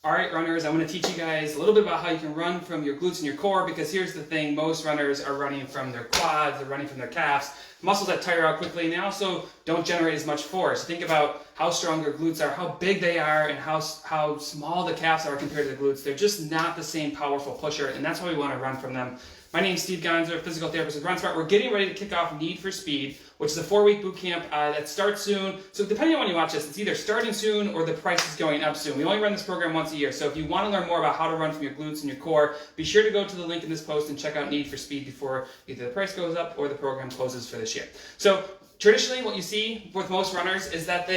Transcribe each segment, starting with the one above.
All right, runners, I'm going to teach you guys a little bit about how you can run from your glutes and your core, because here's the thing, most runners are running from their quads, they're running from their calves, muscles that tire out quickly, and they also don't generate as much force. Think about how strong your glutes are, how big they are, and how small the calves are compared to the glutes. They're just not the same powerful pusher, and that's why we want to run from them. My name's Steve Gonzer, physical therapist with RunSmart. We're getting ready to kick off Need for Speed, which is a 4-week boot camp that starts soon. So depending on when you watch this, it's either starting soon or the price is going up soon. We only run this program once a year. So if you want to learn more about how to run from your glutes and your core, be sure to go to the link in this post and check out Need for Speed before either the price goes up or the program closes for this year. So traditionally what you see with most runners is that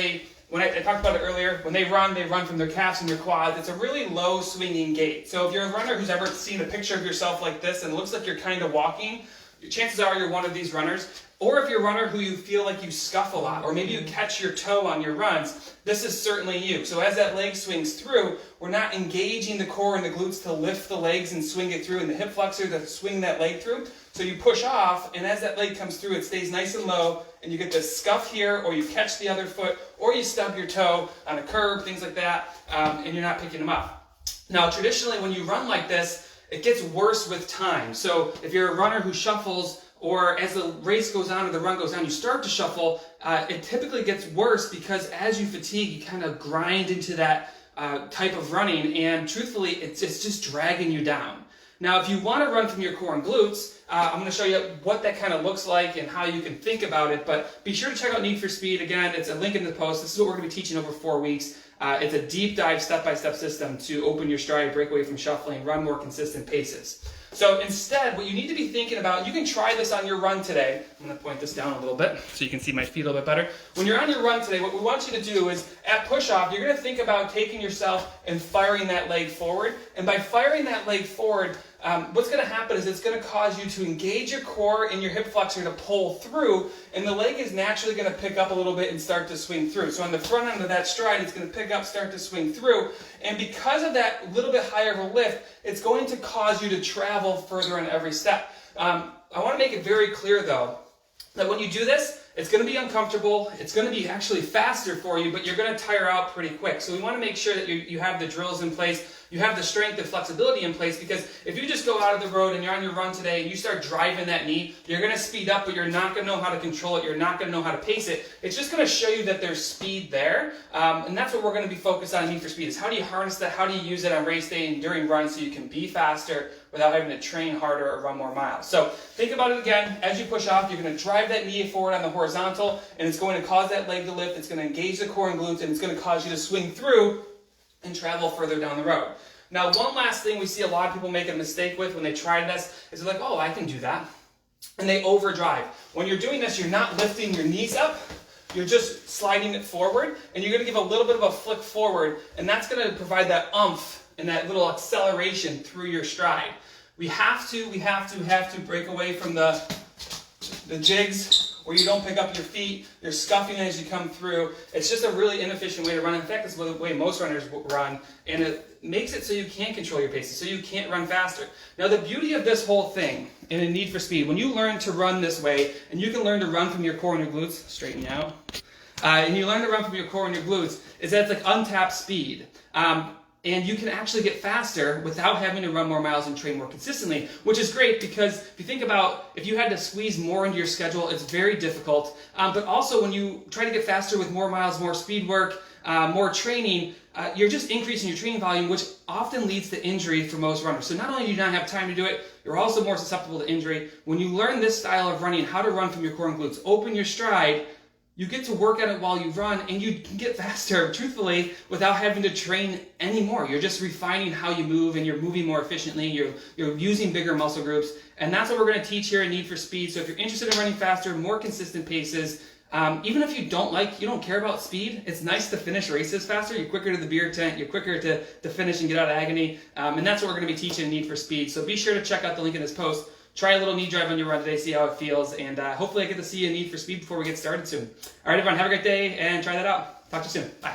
when I talked about it earlier, when they run from their calves and their quads. It's a really low swinging gait. So if you're a runner who's ever seen a picture of yourself like this and it looks like you're kind of walking, chances are you're one of these runners. Or if you're a runner who you feel like you scuff a lot, or maybe you catch your toe on your runs, this is certainly you. So as that leg swings through, we're not engaging the core and the glutes to lift the legs and swing it through, and the hip flexor to swing that leg through. So you push off, and as that leg comes through, it stays nice and low, and you get this scuff here, or you catch the other foot, or you stub your toe on a curb, things like that, and you're not picking them up. Now, traditionally, when you run like this, it gets worse with time. So if you're a runner who shuffles, or as the race goes on or the run goes on, you start to shuffle, it typically gets worse because as you fatigue, you kind of grind into that type of running, and truthfully, it's just dragging you down. Now, if you want to run from your core and glutes, I'm going to show you what that kind of looks like and how you can think about it, but be sure to check out Need for Speed. Again, it's a link in the post. This is what we're going to be teaching over 4 weeks. It's a deep dive, step-by-step system to open your stride, break away from shuffling, run more consistent paces. So instead, what you need to be thinking about, you can try this on your run today. I'm going to point this down a little bit so you can see my feet a little bit better. When you're on your run today, what we want you to do is, at push-off, you're going to think about taking yourself and firing that leg forward. And by firing that leg forward, what's going to happen is it's going to cause you to engage your core and your hip flexor to pull through, and the leg is naturally going to pick up a little bit and start to swing through. So on the front end of that stride, it's going to pick up, start to swing through, and because of that little bit higher of a lift, it's going to cause you to travel further on every step. I want to make it very clear, though, that when you do this, it's going to be uncomfortable, it's going to be actually faster for you, but you're going to tire out pretty quick. So we want to make sure that you have the drills in place, you have the strength and flexibility in place, because if you just go out of the road and you're on your run today and you start driving that knee, you're going to speed up, but you're not going to know how to control it, you're not going to know how to pace it. It's just going to show you that there's speed there, and that's what we're going to be focused on in Need for Speed, is how do you harness that, how do you use it on race day and during runs so you can be faster without having to train harder or run more miles. So think about it again. As you push off, you're going to drive that knee forward on the horizontal, and it's going to cause that leg to lift, it's going to engage the core and glutes, and it's going to cause you to swing through and travel further down the road. Now, one last thing we see a lot of people make a mistake with when they try this is they're like, oh, I can do that. And they overdrive. When you're doing this, you're not lifting your knees up, you're just sliding it forward, and you're going to give a little bit of a flick forward, and that's going to provide that oomph and that little acceleration through your stride. We have to break away from the jigs where you don't pick up your feet, you're scuffing as you come through. It's just a really inefficient way to run. In fact, it's the way most runners run, and it makes it so you can't control your paces, so you can't run faster. Now, the beauty of this whole thing in a Need for Speed, when you learn to run this way, and you can learn to run from your core and your glutes, straighten you out, and you learn to run from your core and your glutes, is that it's like untapped speed. And you can actually get faster without having to run more miles and train more consistently, which is great because if you think about if you had to squeeze more into your schedule, it's very difficult. But also when you try to get faster with more miles, more speed work, more training, you're just increasing your training volume, which often leads to injury for most runners. So not only do you not have time to do it, you're also more susceptible to injury. When you learn this style of running, how to run from your core and glutes, open your stride, you get to work at it while you run, and you can get faster, truthfully, without having to train anymore. You're just refining how you move, and you're moving more efficiently. You're using bigger muscle groups, and that's what we're going to teach here in Need for Speed. So if you're interested in running faster, more consistent paces, even if you don't care about speed, it's nice to finish races faster. You're quicker to the beer tent, you're quicker to finish and get out of agony, and that's what we're going to be teaching in Need for Speed. So be sure to check out the link in this post. Try a little knee drive on your run today, see how it feels, and hopefully I get to see you in Need for Speed before we get started soon. All right, everyone, have a great day, and try that out. Talk to you soon. Bye.